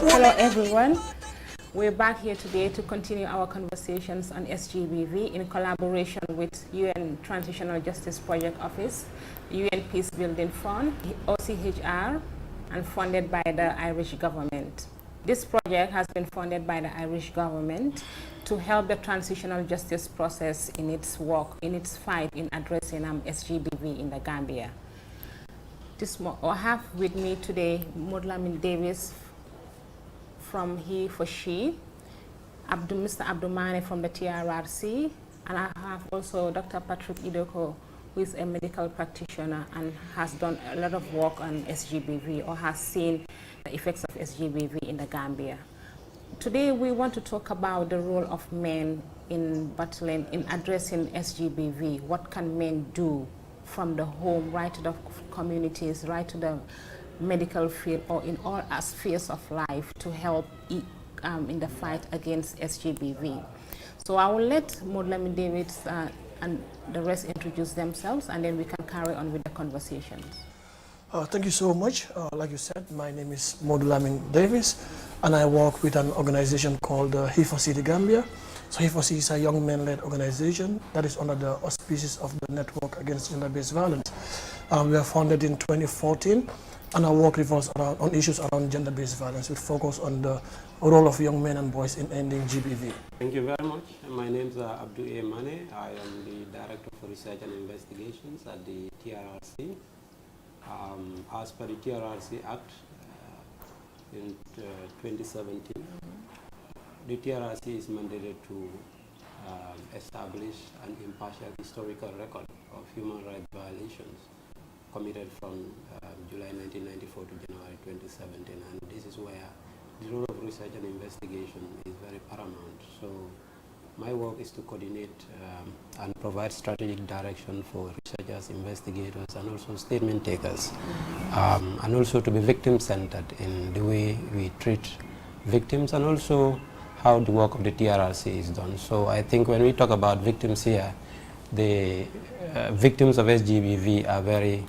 Hello everyone, we're back here today to continue our conversations on Sgbv in collaboration with UN Transitional Justice Project Office, UN Peace Building Fund, OCHR, and funded by the Irish government. This project has been funded by the Irish government to help the transitional justice process in its work, in its fight in addressing Sgbv in the Gambia. I have with me today Modlamin Davis from He for She, Mr. Abdumane from the TRRC, and I have also Dr. Patrick Idoko, who is a medical practitioner and has done a lot of work on Sgbv or has seen the effects of Sgbv in the Gambia. Today we want to talk about the role of men in battling, in addressing Sgbv. What can men do from the home right to the communities, right to the medical field, or in all spheres of life to help in the fight against Sgbv. So I will let Modlamin Davis and the rest introduce themselves, and then we can carry on with the conversations. Thank you so much. Like you said, my name is Modlamin Davis, and I work with an organization called He for She Gambia. So He for She is a young men-led organization that is under the auspices of the Network Against Gender-Based Violence. We were founded in 2014, and our work revolves on issues around gender-based violence with focus on the role of young men and boys in ending GBV. Thank you very much. My name is Abdu A. Mane. I am the Director for Research and Investigations at the TRRC. As per the TRRC Act in 2017, the TRRC is mandated to establish an impartial historical record of human rights violations committed from July 1994 to January 2017, and this is where the role of research and investigation is very paramount. So my work is to coordinate and provide strategic direction for researchers, investigators, and also statement takers, and also to be victim-centered in the way we treat victims, and also how the work of the TRRC is done. So I think when we talk about victims here, the victims of Sgbv are very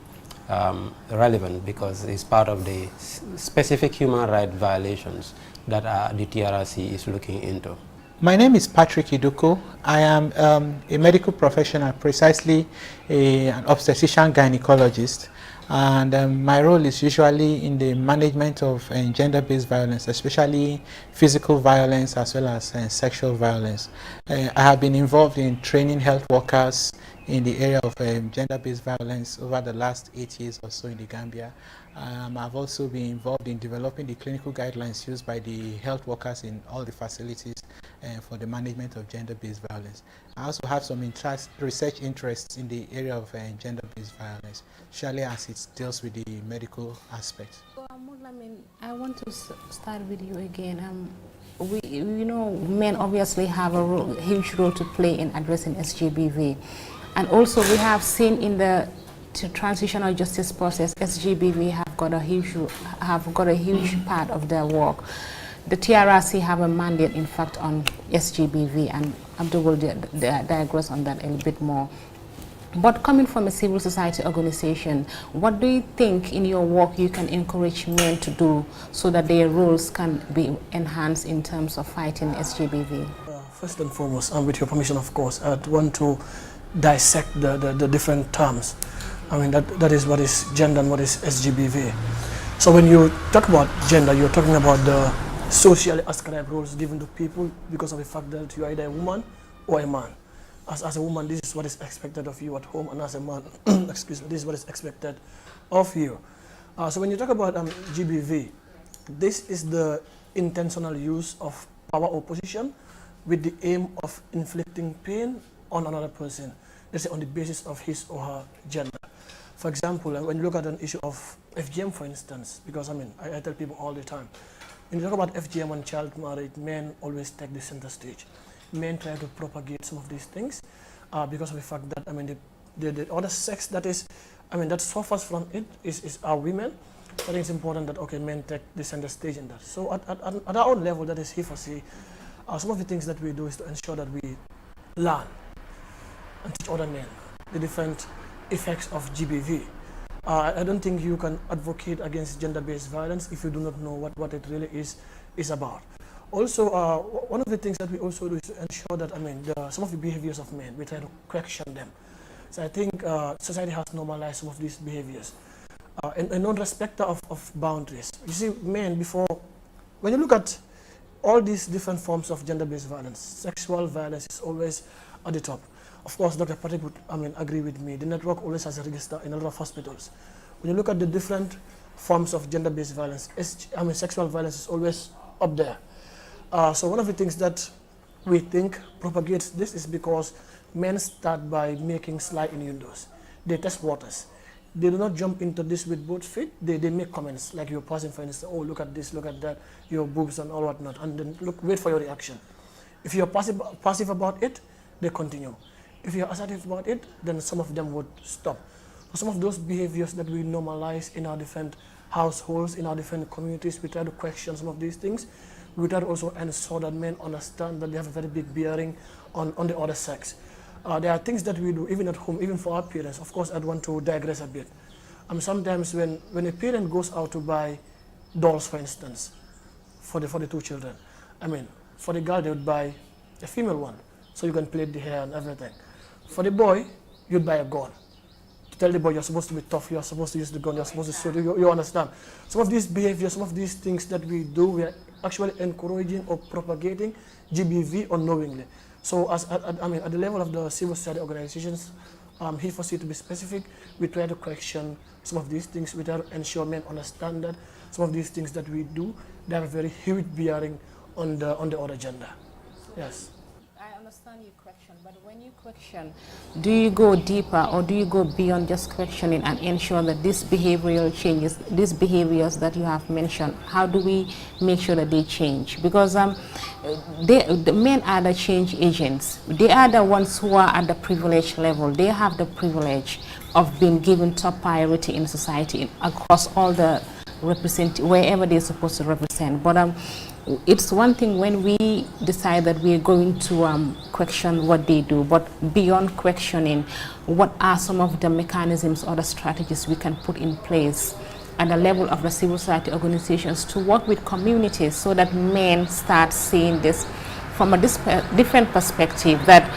relevant because it's part of the specific human rights violations that the TRRC is looking into. My name is Patrick Idoko. I am a medical professional, precisely an obstetrician gynecologist, and my role is usually in the management of gender-based violence, especially physical violence as well as sexual violence. I have been involved in training health workers in the area of gender-based violence over the last 8 years or so in the Gambia. I've also been involved in developing the clinical guidelines used by the health workers in all the facilities for the management of gender-based violence. I also have some research interests in the area of gender-based violence, especially as it deals with the medical aspect. So, I want to start with you again. You know, men obviously have a huge role to play in addressing Sgbv. And also we have seen in the transitional justice process, Sgbv have got a huge part of their work. The TRRC have a mandate, in fact, on Sgbv, and Abdul will digress on that a little bit more. But coming from a civil society organization, what do you think in your work you can encourage men to do so that their roles can be enhanced in terms of fighting Sgbv? First and foremost, and with your permission, of course, I'd want to dissect the different terms. I mean, that is what is gender and what is Sgbv. So when you talk about gender, you're talking about the socially ascribed roles given to people because of the fact that you are either a woman or a man. As a woman, this is what is expected of you at home, and as a man, excuse me, this is what is expected of you. So when you talk about GBV, this is the intentional use of power or position with the aim of inflicting pain on another person, let's say on the basis of his or her gender. For example, when you look at an issue of FGM, for instance, because I tell people all the time, when you talk about FGM and child marriage, men always take the center stage. Men try to propagate some of these things because of the fact that the other sex that is, that suffers from it is our women. I think it's important that men take the center stage in that. So at our own level, that is He for She, some of the things that we do is to ensure that we learn and teach other men the different effects of GBV. I don't think you can advocate against gender-based violence if you do not know what it really is about. Also, one of the things that we also do is to ensure that, some of the behaviors of men, we try to question them. So I think society has normalized some of these behaviors. And non-respecter of boundaries. You see, men before, when you look at all these different forms of gender-based violence, sexual violence is always at the top. Of course, Dr. Patrick would agree with me. The network always has a register in a lot of hospitals. When you look at the different forms of gender-based violence, sexual violence is always up there. So one of the things that we think propagates this is because men start by making slight innuendos. They test waters. They do not jump into this with both feet. They make comments, like you're passing, for instance, oh, look at this, look at that, your boobs and all whatnot, and then wait for your reaction. If you're passive about it, they continue. If you're assertive about it, then some of them would stop. So some of those behaviors that we normalize in our different households, in our different communities, we try to question some of these things. We try to also ensure that men understand that they have a very big bearing on the other sex. There are things that we do, even at home, even for our parents. Of course, I'd want to digress a bit. Sometimes when a parent goes out to buy dolls, for instance, for the two children, for the girl, they would buy a female one, so you can plait the hair and everything. For the boy, you'd buy a gun. To tell the boy, you're supposed to be tough, you're supposed to use the gun, you're supposed to shoot, you understand. Some of these behaviors, some of these things that we do, we are actually encouraging or propagating GBV unknowingly. So at the level of the civil society organizations, He4C to be specific, we try to question some of these things. We try to ensure men understand that some of these things that we do, they have a very huge bearing on the other gender. Yes. I understand your question, but when you question, do you go deeper or do you go beyond just questioning and ensure that these behavioral changes, these behaviors that you have mentioned, how do we make sure that they change? Because the men are the change agents. They are the ones who are at the privilege level. They have the privilege of being given top priority in society across all the wherever they're supposed to represent. But it's one thing when we decide that we are going to question what they do, but beyond questioning, what are some of the mechanisms or the strategies we can put in place at the level of the civil society organizations to work with communities so that men start seeing this from a different perspective, that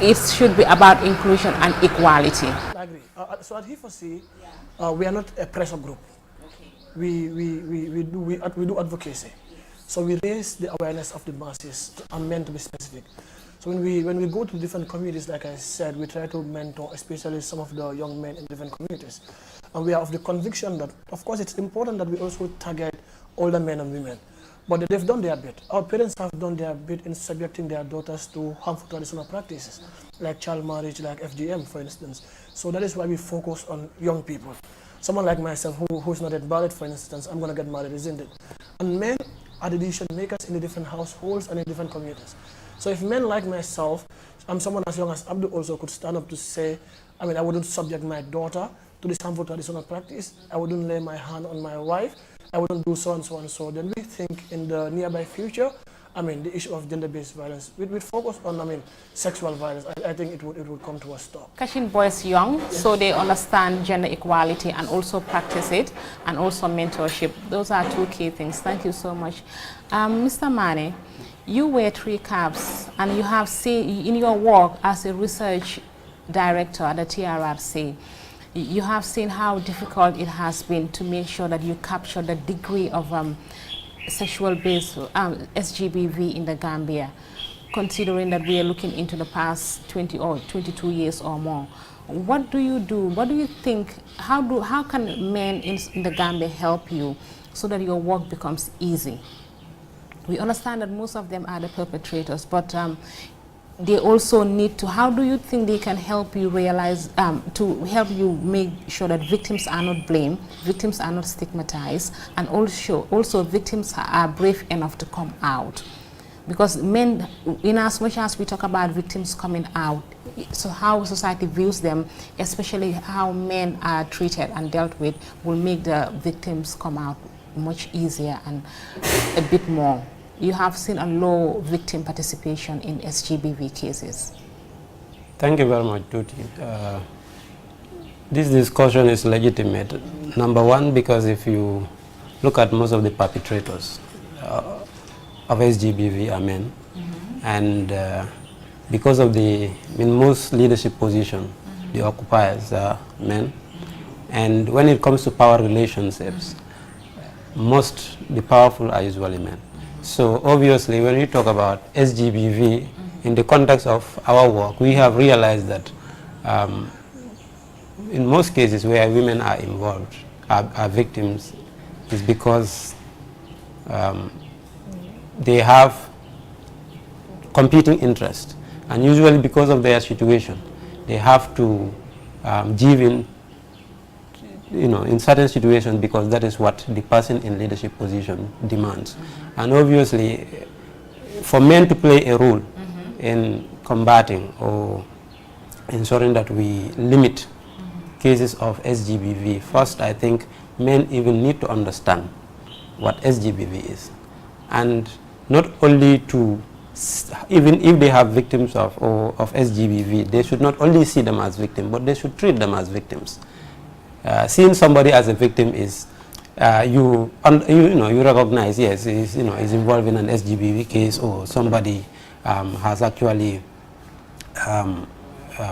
it should be about inclusion and equality. I agree. So at He4C, we are not a pressure group. Okay. We do advocacy. So we raise the awareness of the masses, and men to be specific. So when we go to different communities, like I said, we try to mentor, especially some of the young men in different communities. And we are of the conviction that, of course, it's important that we also target older men and women. But they've done their bit. Our parents have done their bit in subjecting their daughters to harmful traditional practices, like child marriage, like FGM, for instance. So that is why we focus on young people. Someone like myself who's not yet married, for instance, I'm going to get married, isn't it? And men are the decision makers in the different households and in different communities. So if men like myself, I'm someone as young as Abdul also could stand up to say, I wouldn't subject my daughter to this harmful traditional practice, I wouldn't lay my hand on my wife, I wouldn't do so and so and so, then we think in the nearby future, the issue of gender-based violence, we'd focus on, sexual violence. I think it would come to a stop. Catching boys young, yes, so they understand gender equality and also practice it, and also mentorship. Those are two key things. Thank you so much. Mr. Mane, you wear 3 caps, and you have seen in your work as a research director at the TRRC, you have seen how difficult it has been to make sure that you capture the degree of sexual-based SGBV in the Gambia, considering that we are looking into the past 20 or 22 years or more. What do you do? What do you think? How can men in the Gambia help you so that your work becomes easy? We understand that most of them are the perpetrators, but they also need to, how do you think they can help you realize, to help you make sure that victims are not blamed, victims are not stigmatized, and also victims are brave enough to come out? Because men, in as much as we talk about victims coming out, so how society views them, especially how men are treated and dealt with, will make the victims come out much easier and a bit more. You have seen a low victim participation in SGBV cases. Thank you very much, Tuti. This discussion is legitimate. Number one, because if you look at most of the perpetrators of SGBV are men, and because of in most leadership position, the occupiers are men, and when it comes to power relationships, the powerful are usually men. So obviously, when we talk about SGBV in the context of our work, we have realized that in most cases where women are involved, are victims, is because they have competing interests, and usually because of their situation, they have to give in, in certain situations, because that is what the person in leadership position demands. And obviously, for men to play a role in combating or ensuring that we limit cases of SGBV, first I think men even need to understand what SGBV is, and not only to, even if they have victims of SGBV, they should not only see them as victims, but they should treat them as victims. Seeing somebody as a victim is you recognize, yes, is involved in an SGBV case, or somebody has actually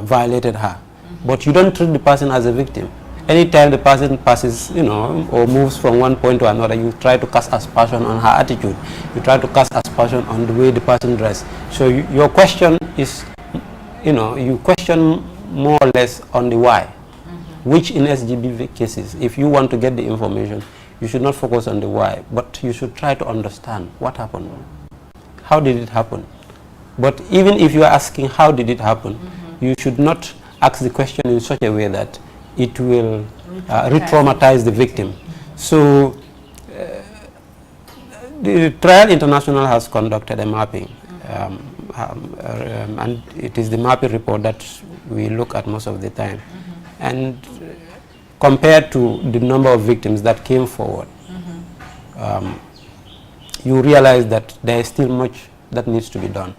violated her, but you don't treat the person as a victim. Anytime the person passes, or moves from one point to another, you try to cast aspersion on her attitude. You try to cast aspersion on the way the person dressed. So your question is, you question more or less on the why, which in SGBV cases, if you want to get the information, you should not focus on the why, but you should try to understand what happened. How did it happen? But even if you are asking how did it happen, you should not ask the question in such a way that it will re-traumatize the victim. So the Trial International has conducted a mapping, and it is the mapping report that we look at most of the time. And compared to the number of victims that came forward, you realize that there is still much that needs to be done,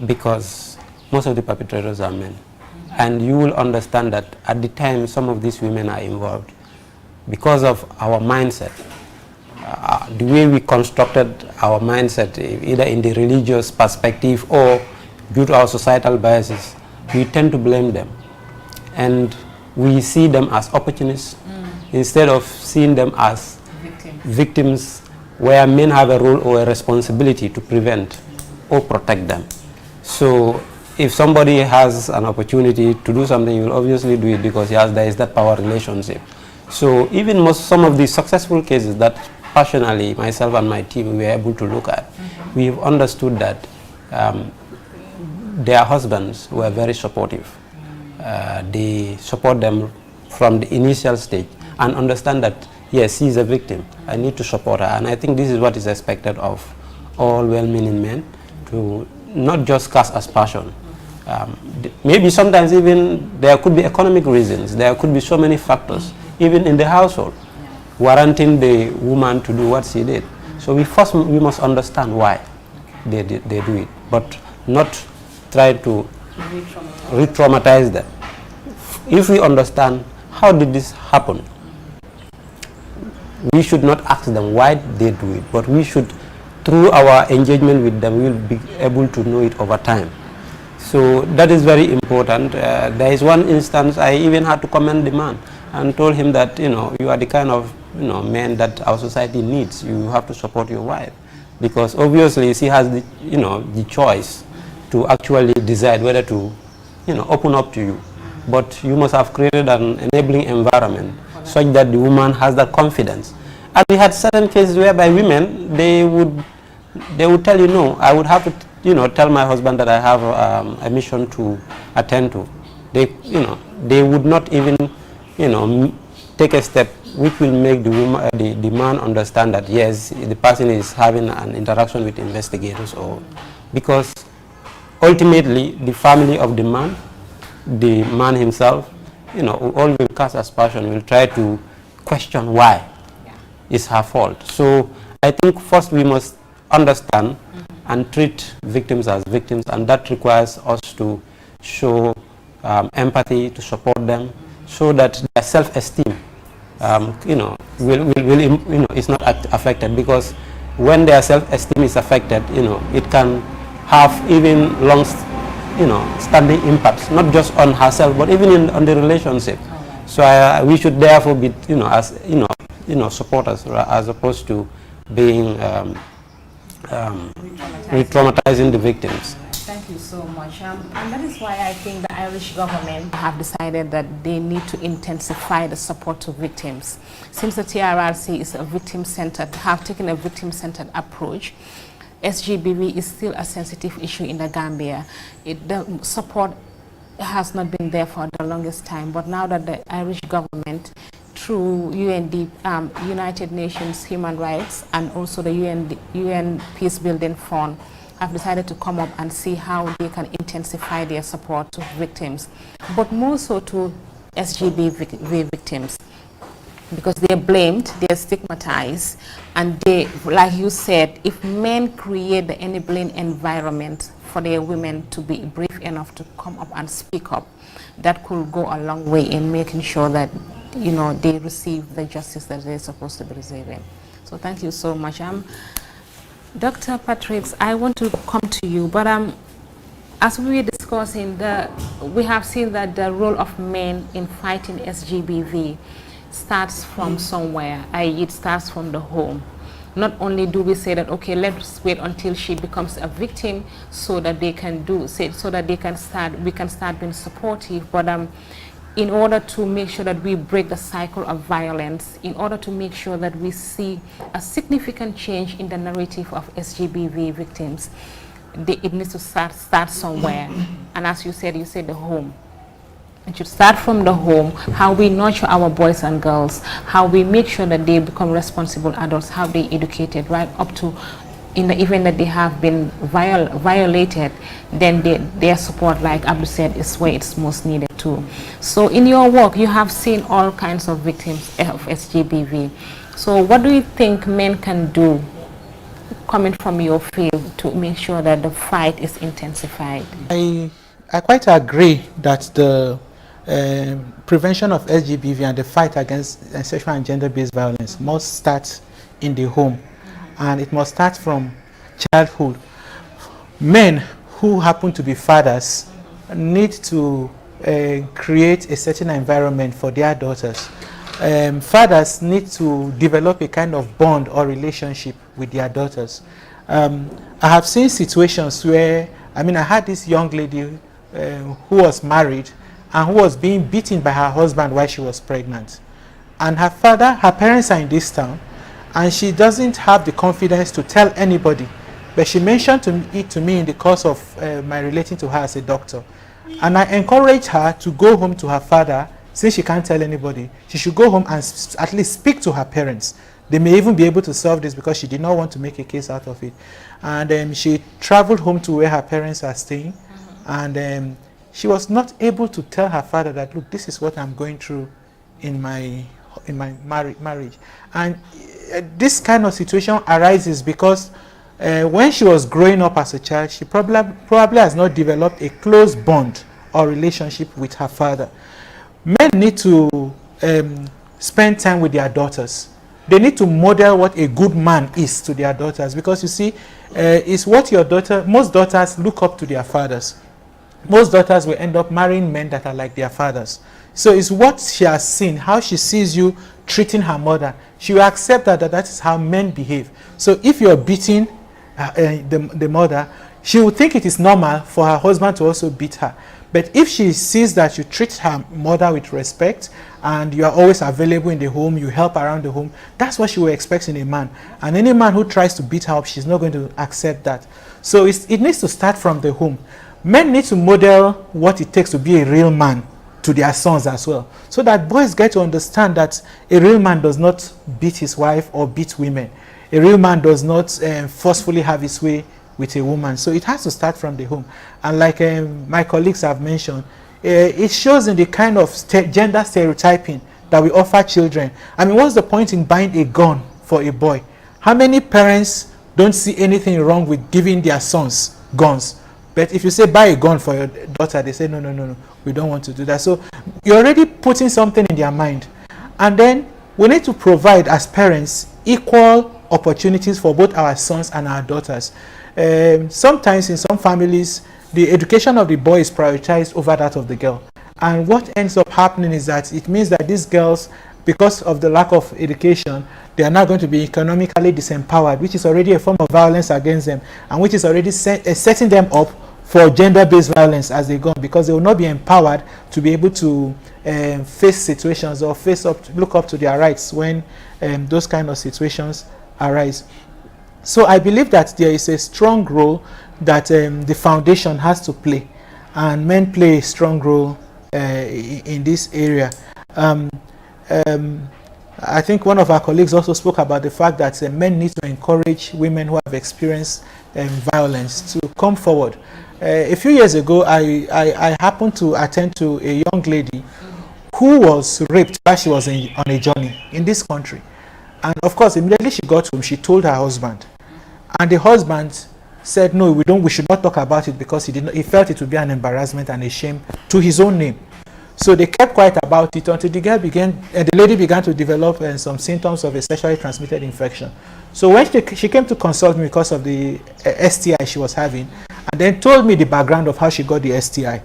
because most of the perpetrators are men. And you will understand that at the time some of these women are involved, because of our mindset, the way we constructed our mindset, either in the religious perspective or due to our societal biases, we tend to blame them. And we see them as opportunists instead of seeing them as victims, where men have a role or a responsibility to prevent or protect them. So if somebody has an opportunity to do something, he will obviously do it because there is that power relationship. So even some of the successful cases that personally myself and my team were able to look at, we have understood that their husbands were very supportive. They support them from the initial stage and understand that, yes, she is a victim, I need to support her. And I think this is what is expected of all well-meaning men, to not just cast aspersion. Maybe sometimes even there could be economic reasons, there could be so many factors, even in the household, warranting the woman to do what she did. So we must understand why they do it, but not try to re-traumatize them. If we understand how did this happen, we should not ask them why they do it, but we should, through our engagement with them, we will be able to know it over time. So that is very important. There is one instance I even had to commend the man and told him that, you are the kind of man that our society needs. You have to support your wife, because obviously she has the choice to actually decide whether to open up to you. But you must have created an enabling environment such that the woman has that confidence. And we had certain cases whereby women, they would tell you, no, I would have to tell my husband that I have a mission to attend to. They would not even take a step which will make the man understand that, yes, the person is having an interaction with investigators, or because ultimately the family of the man himself, all will cast aspersion, will try to question why it's her fault. So I think first we must understand and treat victims as victims, and that requires us to show empathy, to support them, so that their self-esteem, is not affected, because when their self-esteem is affected, it can have even standing impacts, not just on herself, but even on the relationship. So we should therefore be, as supporters, as opposed to being re-traumatizing the victims. Thank you so much. And that is why I think the Irish government have decided that they need to intensify the support to victims. Since the TRRC is a victim-centered, have taken a victim-centered approach, Sgbv is still a sensitive issue in the Gambia. The support has not been there for the longest time, but now that the Irish government, through United Nations Human Rights and also the UN Peace Building Fund, have decided to come up and see how they can intensify their support to victims, but more so to Sgbv victims, because they're blamed, they're stigmatized, and they, like you said, if men create the enabling environment for their women to be brave enough to come up and speak up, that could go a long way in making sure that they receive the justice that they're supposed to be receiving. So thank you so much. Dr. Patrick, I want to come to you, but as we were discussing, we have seen that the role of men in fighting Sgbv starts from somewhere, i.e. it starts from the home. Not only do we say that, okay, let's wait until she becomes a victim so that we can start being supportive, but in order to make sure that we break the cycle of violence, in order to make sure that we see a significant change in the narrative of Sgbv victims, it needs to start somewhere. And as you said the home. It should start from the home, how we nurture our boys and girls, how we make sure that they become responsible adults, how they educated, right up to in the event that they have been violated, then their support, like Abdul said, is where it's most needed too. So in your work, you have seen all kinds of victims of Sgbv. So what do you think men can do, coming from your field, to make sure that the fight is intensified? I quite agree that the prevention of Sgbv and the fight against sexual and gender-based violence must start in the home. And it must start from childhood. Men who happen to be fathers need to create a certain environment for their daughters. Fathers need to develop a kind of bond or relationship with their daughters. I have seen situations where, I had this young lady who was married and who was being beaten by her husband while she was pregnant. And her parents are in this town, and she doesn't have the confidence to tell anybody. But she mentioned it to me in the course of my relating to her as a doctor. And I encouraged her to go home to her father. Since she can't tell anybody, she should go home and at least speak to her parents. They may even be able to solve this, because she did not want to make a case out of it. And she traveled home to where her parents are staying. And she was not able to tell her father that, look, this is what I'm going through in my marriage. And this kind of situation arises because when she was growing up as a child, she probably has not developed a close bond or relationship with her father. Men need to spend time with their daughters. They need to model what a good man is to their daughters, because you see, it's what most daughters look up to their fathers. Most daughters will end up marrying men that are like their fathers. So it's what she has seen, how she sees you treating her mother. She will accept that is how men behave. So if you're beating the mother, she will think it is normal for her husband to also beat her. But if she sees that you treat her mother with respect and you are always available in the home, you help around the home, that's what she will expect in a man. And any man who tries to beat her up, she's not going to accept that. So it needs to start from the home. Men need to model what it takes to be a real man to their sons as well, so that boys get to understand that a real man does not beat his wife or beat women. A real man does not forcefully have his way with a woman. So it has to start from the home. And like my colleagues have mentioned, it shows in the kind of gender stereotyping that we offer children. What's the point in buying a gun for a boy? How many parents don't see anything wrong with giving their sons guns? But if you say buy a gun for your daughter, they say no. we don't want to do that. So you're already putting something in their mind. And then we need to provide, as parents, equal opportunities for both our sons and our daughters. Sometimes in some families, the education of the boy is prioritized over that of the girl. And what ends up happening is that it means that these girls, because of the lack of education, they are now going to be economically disempowered, which is already a form of violence against them, and which is already setting them up for gender-based violence as they go on, because they will not be empowered to be able to face situations or look up to their rights when those kind of situations arise. So I believe that there is a strong role that the foundation has to play, and men play a strong role in this area. I think one of our colleagues also spoke about the fact that men need to encourage women who have experienced violence to come forward. A few years ago, I happened to attend to a young lady who was raped while she was on a journey in this country. And of course, immediately she got home, she told her husband. And the husband said, no, we should not talk about it, because he felt it would be an embarrassment and a shame to his own name. So they kept quiet about it until the lady began to develop some symptoms of a sexually transmitted infection. So when she came to consult me because of the STI she was having, and then told me the background of how she got the STI.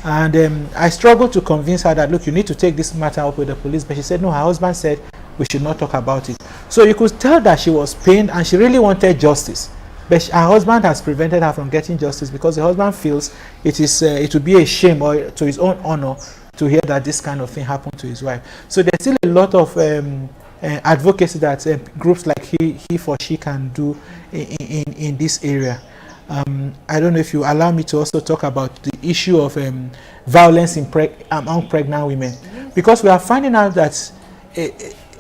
And I struggled to convince her that, look, you need to take this matter up with the police. But she said, no, her husband said we should not talk about it. So you could tell that she was pained and she really wanted justice. But her husband has prevented her from getting justice, because the husband feels it would be a shame or to his own honor to hear that this kind of thing happened to his wife. So there's still a lot of advocacy that groups like he for she can do in this area. I don't know if you allow me to also talk about the issue of violence among pregnant women, because we are finding out that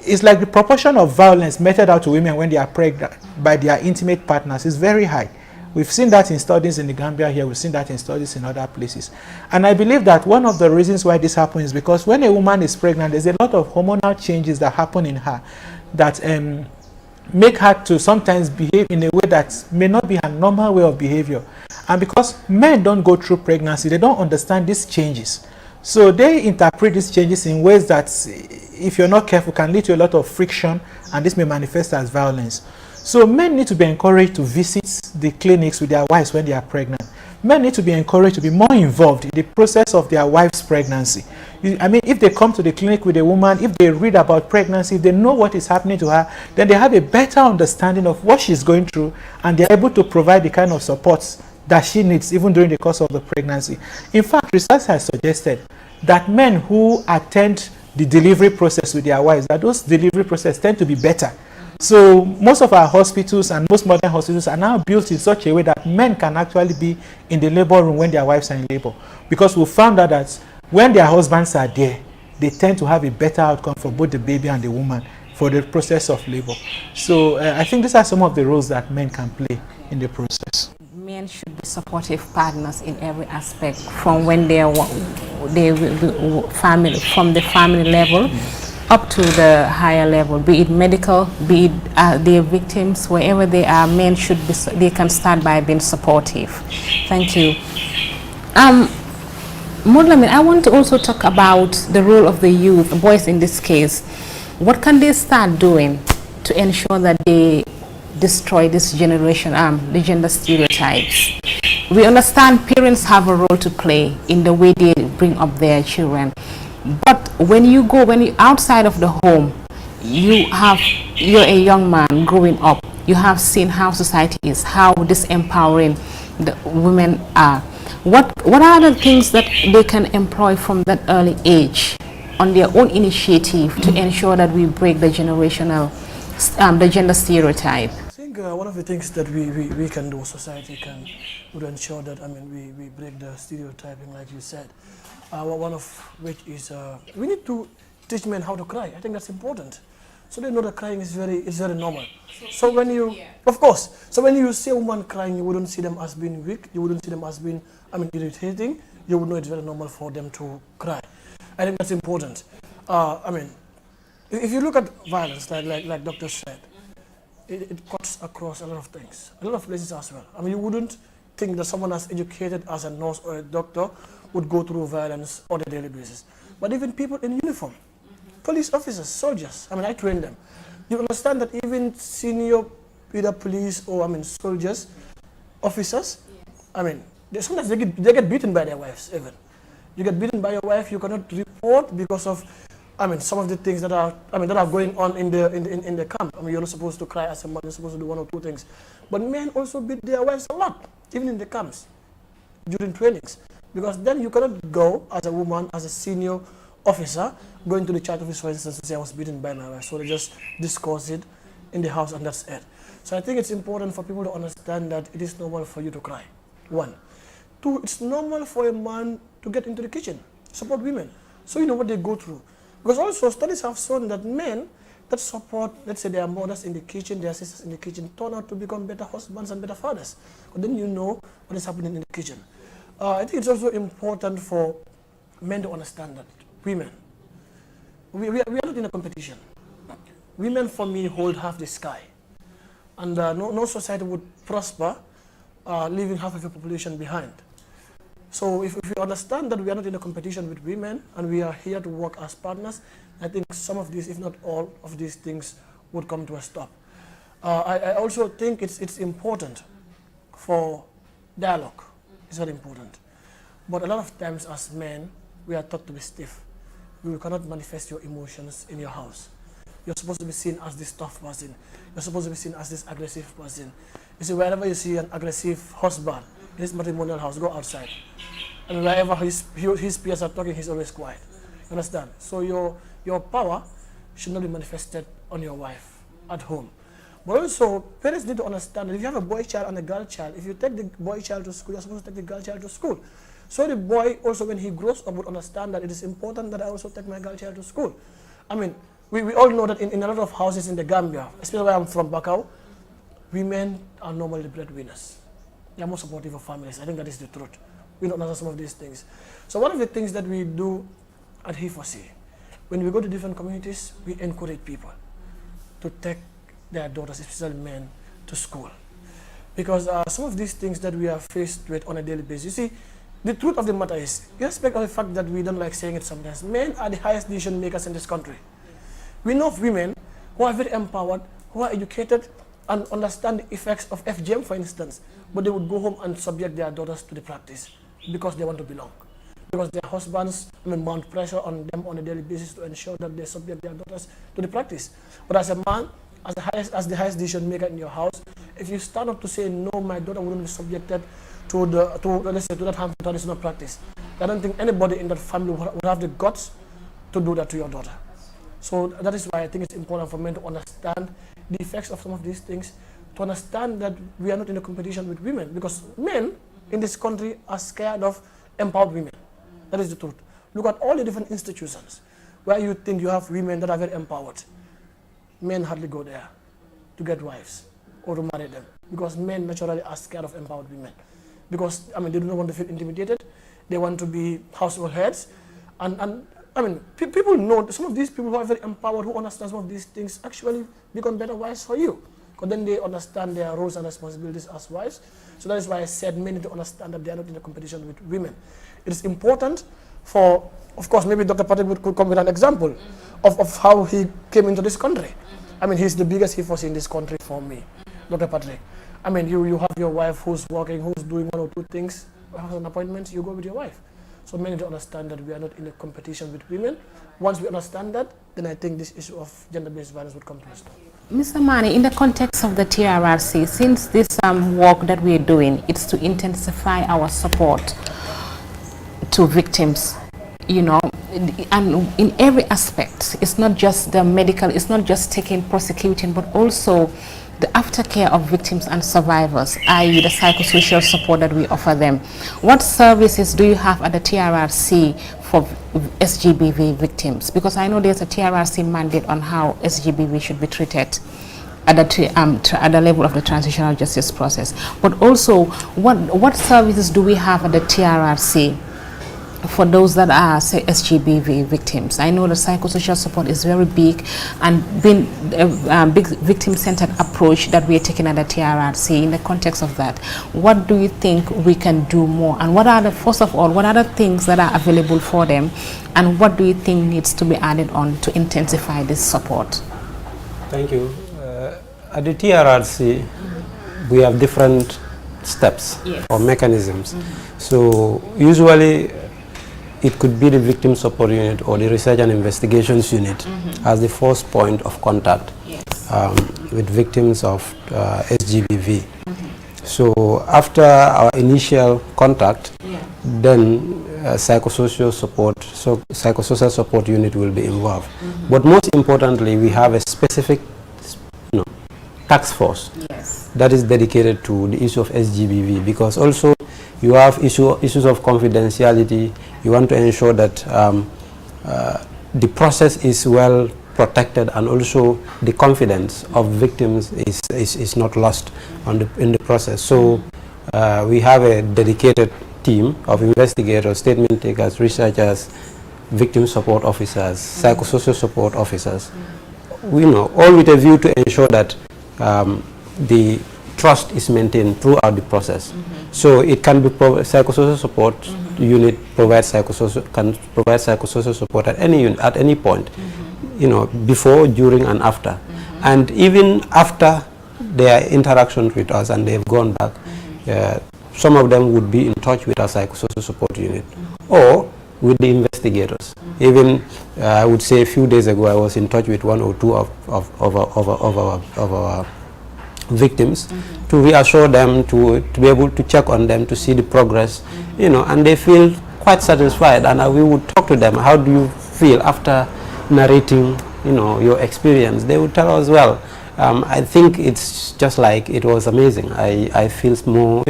it's like the proportion of violence meted out to women when they are pregnant by their intimate partners is very high. We've seen that in studies in the Gambia here, we've seen that in studies in other places. And I believe that one of the reasons why this happens is because when a woman is pregnant, there's a lot of hormonal changes that happen in her that make her to sometimes behave in a way that may not be her normal way of behavior. And because men don't go through pregnancy, they don't understand these changes. So they interpret these changes in ways that, if you're not careful, can lead to a lot of friction, and this may manifest as violence. So men need to be encouraged to visit the clinics with their wives when they are pregnant. Men need to be encouraged to be more involved in the process of their wife's pregnancy. I mean, if they come to the clinic with a woman, if they read about pregnancy, if they know what is happening to her, then they have a better understanding of what she's going through, and they're able to provide the kind of supports that she needs even during the course of the pregnancy. In fact, research has suggested that men who attend the delivery process with their wives, that those delivery processes tend to be better. So most of our hospitals and most modern hospitals are now built in such a way that men can actually be in the labor room when their wives are in labor. Because we found out that when their husbands are there, they tend to have a better outcome for both the baby and the woman for the process of labor. So I think these are some of the roles that men can play in the process. Men should be supportive partners in every aspect, from when they will be family, from the family level up to the higher level, be it medical, be it their victims, wherever they are. Men should be, they can start by being supportive. Thank you. Mudlamin, I want to also talk about the role of the youth, the boys in this case. What can they start doing to ensure that they destroy this generation, the gender stereotypes? We understand parents have a role to play in the way they bring up their children. But when you're outside of the home, you're a young man growing up, you have seen how society is, how disempowering the women are. What are the things that they can employ from that early age on their own initiative to ensure that we break the the gender stereotype? I think one of the things that we can do, society can do to ensure that, we break the stereotyping, like you said. One of which is we need to teach men how to cry. I think that's important, so they know that crying is very normal. So when you, of course, so when you see a woman crying, you wouldn't see them as being weak. You wouldn't see them as being, irritating. You would know it's very normal for them to cry. I think that's important. If you look at violence, like Doctor said, it cuts across a lot of things, a lot of places as well. You wouldn't think that someone as educated as a nurse or a doctor would go through violence on a daily basis. But even people in uniform, police officers, soldiers, I mean, I train them. You understand that even senior, either police or, I mean, soldiers, officers, I mean, sometimes they get beaten by their wives even. You get beaten by your wife, you cannot report because of, I mean, some of the things that are, I mean, that are going on in the camp. I mean, you're not supposed to cry as a man, you're supposed to do one or two things. But men also beat their wives a lot, even in the camps, during trainings. Because then you cannot go as a woman, as a senior officer, going to the charge office, for instance, to say I was beaten by my wife. So they just discuss it in the house and that's it. So I think it's important for people to understand that it is normal for you to cry. 1. 2, it's normal for a man to get into the kitchen, support women, so you know what they go through. Because also studies have shown that men that support, let's say, their mothers in the kitchen, their sisters in the kitchen, turn out to become better husbands and better fathers. But then you know what is happening in the kitchen. I think it's also important for men to understand that women, we are not in a competition. Women, for me, hold half the sky. And no society would prosper leaving half of the population behind. So if we understand that we are not in a competition with women and we are here to work as partners, I think some of these, if not all of these things, would come to a stop. I also think it's important for dialogue. It's very important. But a lot of times as men, we are taught to be stiff. You cannot manifest your emotions in your house. You're supposed to be seen as this tough person. You're supposed to be seen as this aggressive person. You see, wherever you see an aggressive husband in his matrimonial house, go outside. And wherever his peers are talking, he's always quiet. You understand? So your power should not be manifested on your wife at home. But also, parents need to understand that if you have a boy child and a girl child, if you take the boy child to school, you're supposed to take the girl child to school. So the boy also, when he grows up, would understand that it is important that I also take my girl child to school. I mean, we all know that in a lot of houses in the Gambia, especially where I'm from, Bakau, women are normally breadwinners. They are more supportive of families. I think that is the truth. We don't know some of these things. So one of the things that we do at He4C, when we go to different communities, we encourage people to take their daughters, especially men, to school. Because some of these things that we are faced with on a daily basis, you see, the truth of the matter is, irrespective of the fact that we don't like saying it sometimes, men are the highest decision makers in this country. We know of women who are very empowered, who are educated, and understand the effects of FGM, for instance, but they would go home and subject their daughters to the practice because they want to belong. Because their husbands mount pressure on them on a daily basis to ensure that they subject their daughters to the practice. But as a man, as the highest decision maker in your house, if you stand up to say, no, my daughter wouldn't be subjected to that harmful traditional practice, I don't think anybody in that family would have the guts to do that to your daughter. So that is why I think it's important for men to understand the effects of some of these things, to understand that we are not in a competition with women, because men in this country are scared of empowered women. That is the truth. Look at all the different institutions where you think you have women that are very empowered. Men hardly go there to get wives or to marry them, because men naturally are scared of empowered women. Because, I mean, they do not want to feel intimidated. They want to be household heads. And I mean, people know, some of these people who are very empowered, who understand some of these things, actually become better wives for you. Because then they understand their roles and responsibilities as wives. So that is why I said men need to understand that they are not in a competition with women. It is important for, of course, maybe Dr. Patrick could come with an example of how he came into this country. I mean, he's the biggest He4C in this country for me, Dr. Patrick. I mean, you have your wife who's working, who's doing one or two things, has an appointment, you go with your wife. So men need to understand that we are not in a competition with women. Once we understand that, then I think this issue of gender-based violence would come to a stop. Mr. Mane, in the context of the TRRC, since this work that we are doing, it's to intensify our support to victims, you know, and in every aspect. It's not just the medical, it's not just prosecuting, but also the aftercare of victims and survivors, i.e. the psychosocial support that we offer them. What services do you have at the TRRC for Sgbv victims? Because I know there's a TRRC mandate on how Sgbv should be treated at the level of the transitional justice process. But also, what services do we have at the TRRC for those that are, say, SGBV victims? I know the psychosocial support is very big, and being a big victim-centered approach that we are taking at the TRRC. In the context of that, what do you think we can do more, and what are the, first of all, what are the things that are available for them, and what do you think needs to be added on to intensify this support? Thank you. At the TRRC, we have different steps or mechanisms. So usually it could be the victim support unit or the research and investigations unit as the first point of contact with victims of SGBV. So after our initial contact, then psychosocial support unit will be involved. But most importantly, we have a specific task force that is dedicated to the issue of SGBV, because also you have issues of confidentiality. You want to ensure that the process is well protected, and also the confidence of victims is not lost in the process. So we have a dedicated team of investigators, statement takers, researchers, victim support officers, psychosocial support officers. We know, all with a view to ensure that the trust is maintained throughout the process. So it can be psychosocial support unit provides psychosocial support at any point, before, during, and after. And even after their interaction with us and they've gone back, some of them would be in touch with our psychosocial support unit or with the investigators. Even I would say a few days ago, I was in touch with one or two of our victims to reassure them, to be able to check on them, to see the progress, and they feel quite satisfied. And we would talk to them, how do you feel after narrating, your experience? They would tell us, well, I think it's just like it was amazing. I feel more,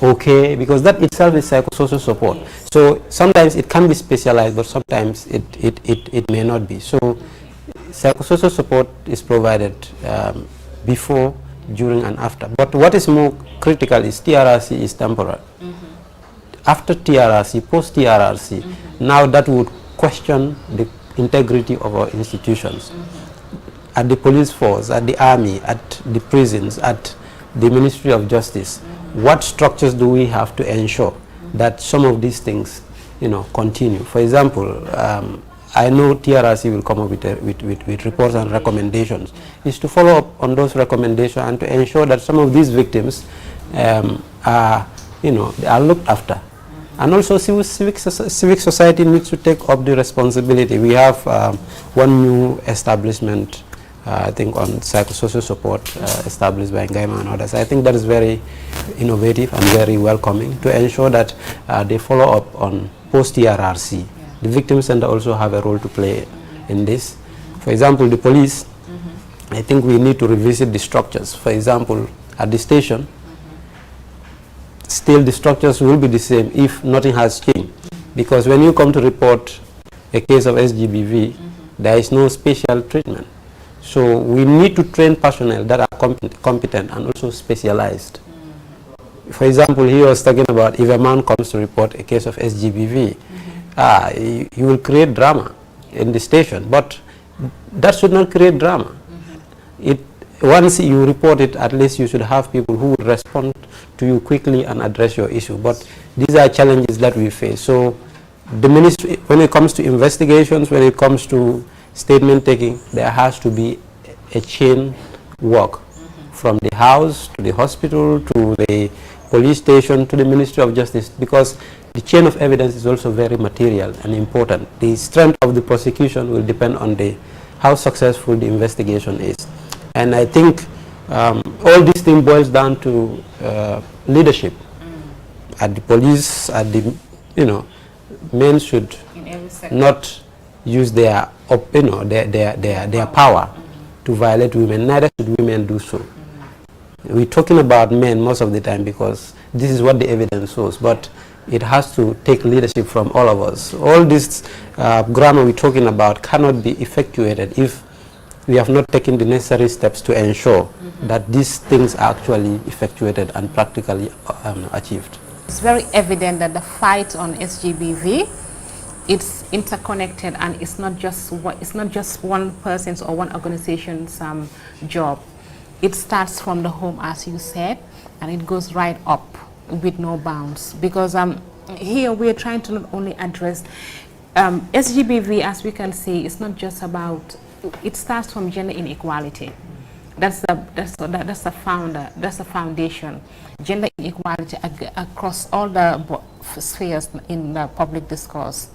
okay, because that itself is psychosocial support. So sometimes it can be specialized, but sometimes it may not be. So psychosocial support is provided before, during, and after. But what is more critical is TRRC is temporal. After TRRC, post-TRRC, now that would question the integrity of our institutions. At the police force, at the army, at the prisons, at the Ministry of Justice, what structures do we have to ensure that some of these things, continue? For example, I know TRRC will come up with reports and recommendations. Is to follow up on those recommendations and to ensure that some of these victims are looked after. And also civic society needs to take up the responsibility. We have one new establishment, I think, on psychosocial support established by Ngaima and others. I think that is very innovative and very welcoming to ensure that they follow up on post-TRRC. The Victim Center also have a role to play in this. For example, the police, I think we need to revisit the structures. For example, at the station, still the structures will be the same if nothing has changed. Because when you come to report a case of SGBV, there is no special treatment. So we need to train personnel that are competent and also specialized. For example, he was talking about if a man comes to report a case of SGBV, you will create drama in the station, but that should not create drama. Once you report it, at least you should have people who will respond to you quickly and address your issue. But these are challenges that we face. So the ministry, when it comes to investigations, when it comes to statement taking, there has to be a chain work from the house to the hospital to the police station to the Ministry of Justice, because the chain of evidence is also very material and important. The strength of the prosecution will depend on how successful the investigation is. And I think all this thing boils down to leadership. At the police, at the, men should not use their power to violate women. Neither should women do so. We're talking about men most of the time because this is what the evidence shows, but it has to take leadership from all of us. All this grammar we're talking about cannot be effectuated if we have not taken the necessary steps to ensure that these things are actually effectuated and practically achieved. It's very evident that the fight on SGBV, it's interconnected, and it's not just one person's or one organization's job. It starts from the home, as you said, and it goes right up with no bounds. Because here we are trying to not only address SGBV, as we can see, it's not just about. It starts from gender inequality. That's the foundation. Gender inequality across all the spheres in the public discourse.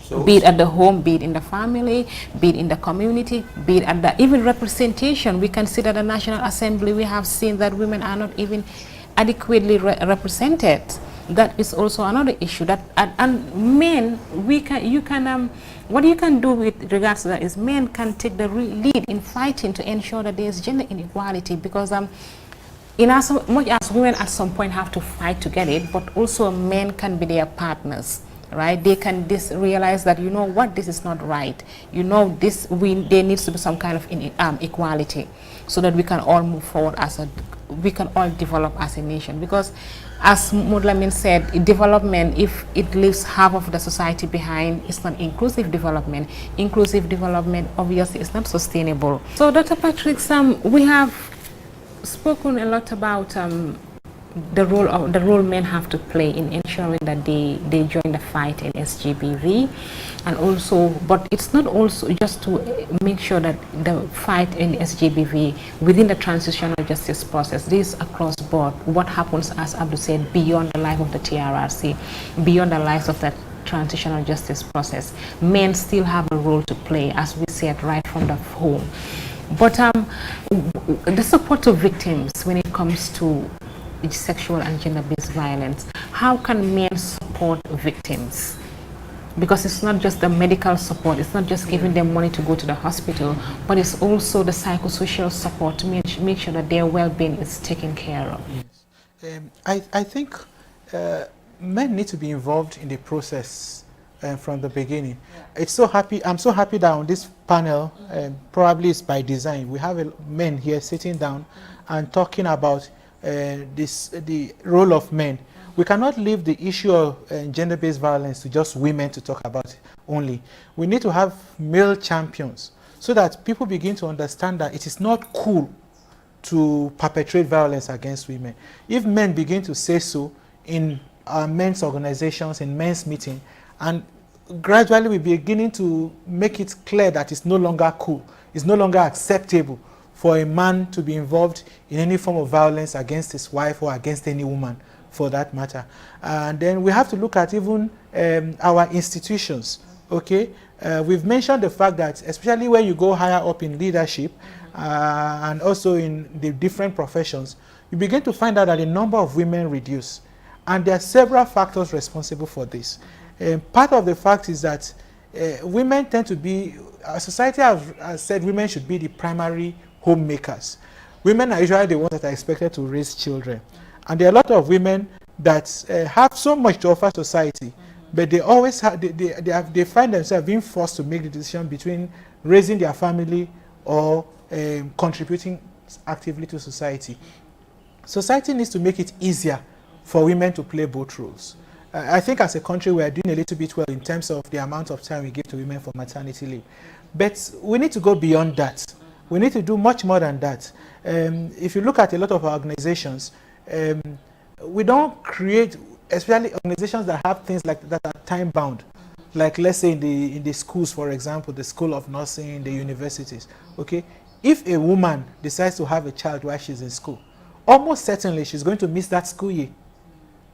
So, be it at the home, be it in the family, be it in the community, be it at the even representation. We can see that the National Assembly, we have seen that women are not even adequately represented. That is also another issue. That and men, what you can do with regards to that is men can take the lead in fighting to ensure that there is gender inequality, because in as much as women at some point have to fight to get it, but also men can be their partners, right? They can realize that, you know what, this is not right. You know, there needs to be some kind of equality, so that we can all move forward we can all develop as a nation. Because as Mudlamin said, development, if it leaves half of the society behind, it's not inclusive development. Inclusive development obviously is not sustainable. So Dr. Patrick, we have spoken a lot about the role men have to play in ensuring that they join the fight in SGBV, and also, but it's not also just to make sure that the fight in SGBV within the transitional justice process, this across board, what happens, as Abdul said, beyond the life of the TRRC, beyond the lives of that transitional justice process, men still have a role to play, as we said, right from the home. But the support to victims when it comes to sexual and gender-based violence, how can men support victims? Because it's not just the medical support, it's not just giving them money to go to the hospital, but it's also the psychosocial support to make sure that their well-being is taken care of. Yes. I think men need to be involved in the process from the beginning. Yeah. I'm so happy that on this panel, probably it's by design, we have men here sitting down and talking about the role of men. We cannot leave the issue of gender-based violence to just women to talk about only. We need to have male champions so that people begin to understand that it is not cool to perpetrate violence against women. If men begin to say so in men's organizations, in men's meeting, and gradually we're beginning to make it clear that it's no longer cool, it's no longer acceptable for a man to be involved in any form of violence against his wife or against any woman, for that matter. And then we have to look at even our institutions, okay? We've mentioned the fact that, especially when you go higher up in leadership and also in the different professions, you begin to find out that the number of women reduce. And there are several factors responsible for this. Part of the fact is that women tend to be, society has said women should be the primary homemakers. Women are usually the ones that are expected to raise children. And there are a lot of women that have so much to offer society, but they always they find themselves being forced to make the decision between raising their family or contributing actively to society. Society needs to make it easier for women to play both roles. I think as a country we are doing a little bit well in terms of the amount of time we give to women for maternity leave. But we need to go beyond that. We need to do much more than that. If you look at a lot of our organizations, we don't create, especially organizations that have things like that are time bound, like let's say in the schools, for example, the School of Nursing, the universities. Okay, if a woman decides to have a child while she's in school, almost certainly she's going to miss that school year,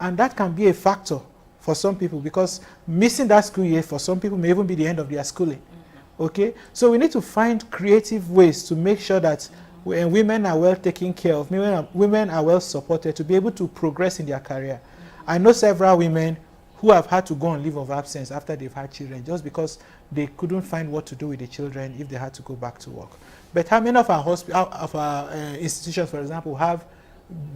and that can be a factor for some people, because missing that school year for some people may even be the end of their schooling. Okay, so we need to find creative ways to make sure that when women are well taken care of, women are well supported to be able to progress in their career. I know several women who have had to go on leave of absence after they've had children just because they couldn't find what to do with the children if they had to go back to work. But how many of our institutions, for example, have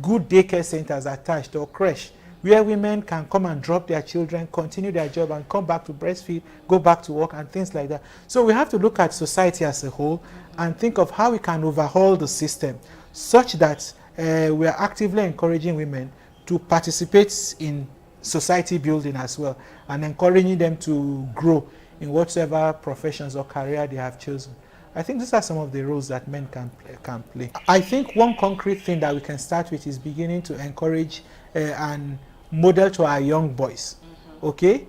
good daycare centers attached or creche where women can come and drop their children, continue their job, and come back to breastfeed, go back to work, and things like that. So we have to look at society as a whole and think of how we can overhaul the system such that we are actively encouraging women to participate in society building as well, and encouraging them to grow in whatever professions or career they have chosen. I think these are some of the roles that men can play. I think one concrete thing that we can start with is beginning to encourage and model to our young boys, okay,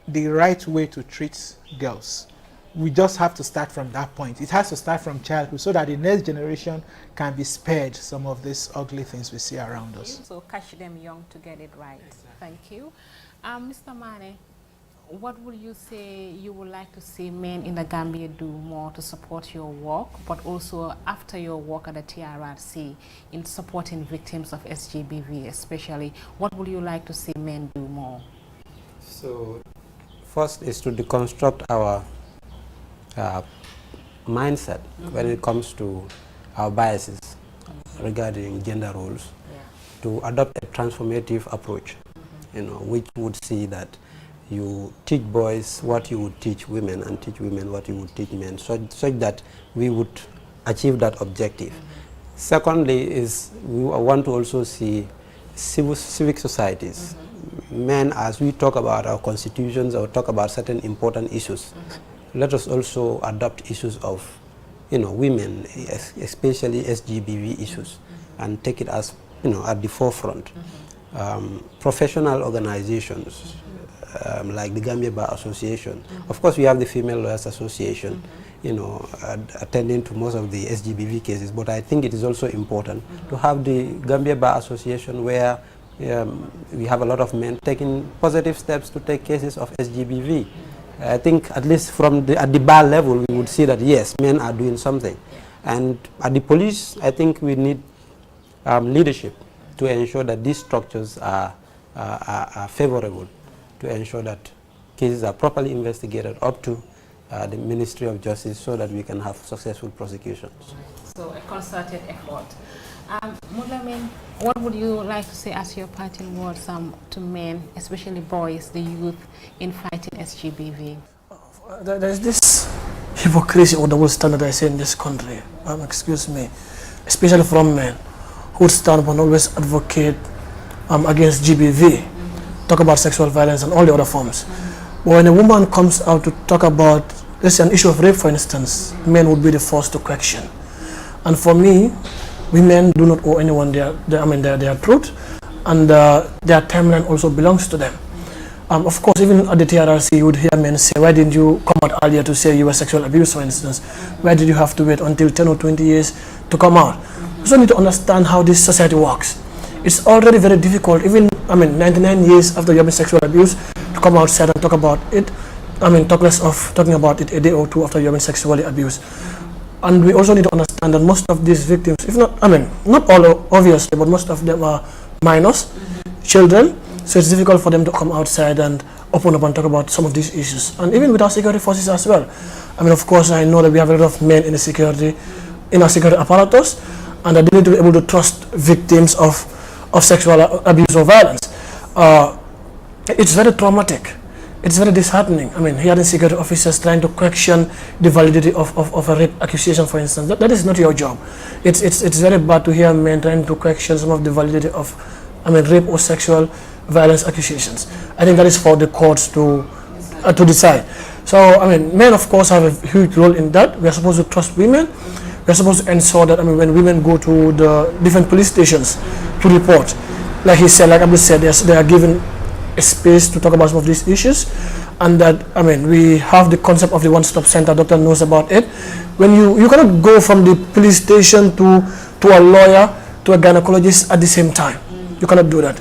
the right way to treat girls. We just have to start from that point. It has to start from childhood so that the next generation can be spared some of these ugly things we see around us. So catch them young to get it right. Thank you. Mr. Mane, what would you say you would like to see men in the Gambia do more to support your work, but also after your work at the TRRC in supporting victims of SGBV especially? What would you like to see men do more? So first is to deconstruct our mindset when it comes to our biases regarding gender roles, to adopt a transformative approach, you know, which would see that you teach boys what you would teach women and teach women what you would teach men, such that we would achieve that objective. Secondly is we want to also see civic societies. Men, as we talk about our constitutions or talk about certain important issues, let us also adopt issues of, you know, women, especially SGBV issues, and take it as, you know, at the forefront. Professional organizations like the Gambia Bar Association. Of course, we have the Female Lawyers Association, you know, attending to most of the SGBV cases, but I think it is also important to have the Gambia Bar Association where we have a lot of men taking positive steps to take cases of SGBV. I think at least from at the bar level, we would see that yes, men are doing something. And at the police, I think we need leadership to ensure that these structures are favorable, to ensure that cases are properly investigated up to the Ministry of Justice so that we can have successful prosecutions. So a concerted effort. Mulamin, what would you like to say as your parting words to men, especially boys, the youth, in fighting SGBV? There's this hypocrisy or double standard I say in this country, excuse me, especially from men who stand up and always advocate against GBV, talk about sexual violence and all the other forms. But when a woman comes out to talk about, let's say, an issue of rape, for instance, men would be the first to question. And for me, women do not owe anyone their truth, and their timeline also belongs to them. Of course, even at the TRRC, you would hear men say, why didn't you come out earlier to say you were sexual abuse, for instance? Why did you have to wait until 10 or 20 years to come out? We also need to understand how this society works. It's already very difficult, even, 99 years after you have been sexual abuse, to come outside and talk about it. Talk less of talking about it a day or two after you have been sexually abused. And we also need to understand that most of these victims, if not, not all obviously, but most of them are minors, children, so it's difficult for them to come outside and open up and talk about some of these issues. And even with our security forces as well. Of course, I know that we have a lot of men in our security apparatus, and that they need to be able to trust victims of sexual abuse or violence. It's very traumatic. It's very disheartening. Hearing security officers trying to question the validity of a rape accusation, for instance. That is not your job. It's very bad to hear men trying to question some of the validity of, rape or sexual violence accusations. I think that is for the courts to decide. So, men, of course, have a huge role in that. We are supposed to trust women. We are supposed to ensure that, when women go to the different police stations to report, like he said, like Abu said, they are given a space to talk about some of these issues, and that we have the concept of the one-stop center. Doctor knows about it. When you cannot go from the police station to a lawyer to a gynecologist at the same time. You cannot do that.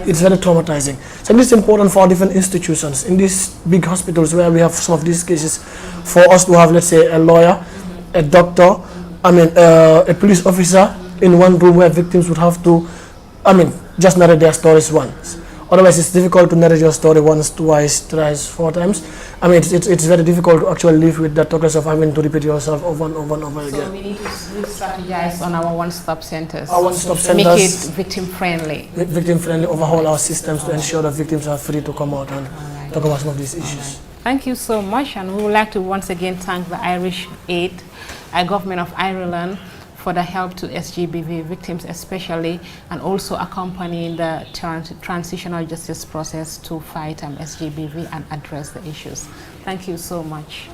It's very traumatizing. So it's important for different institutions in these big hospitals where we have some of these cases, for us to have, let's say, a lawyer, a doctor, a police officer in one room where victims would have to, just narrate their stories once. Otherwise, it's difficult to narrate your story once, twice, thrice, 4 times. It's very difficult to actually live with that process of having to repeat yourself over and over and over again. So we need to strategize on our one-stop centers. Our one-stop centers. Make it victim-friendly. Victim-friendly, overhaul our systems to ensure that victims are free to come out and talk about some of these issues. Thank you so much, and we would like to once again thank the Irish Aid, government of Ireland, for the help to SGBV victims especially, and also accompanying the transitional justice process to fight SGBV and address the issues. Thank you so much.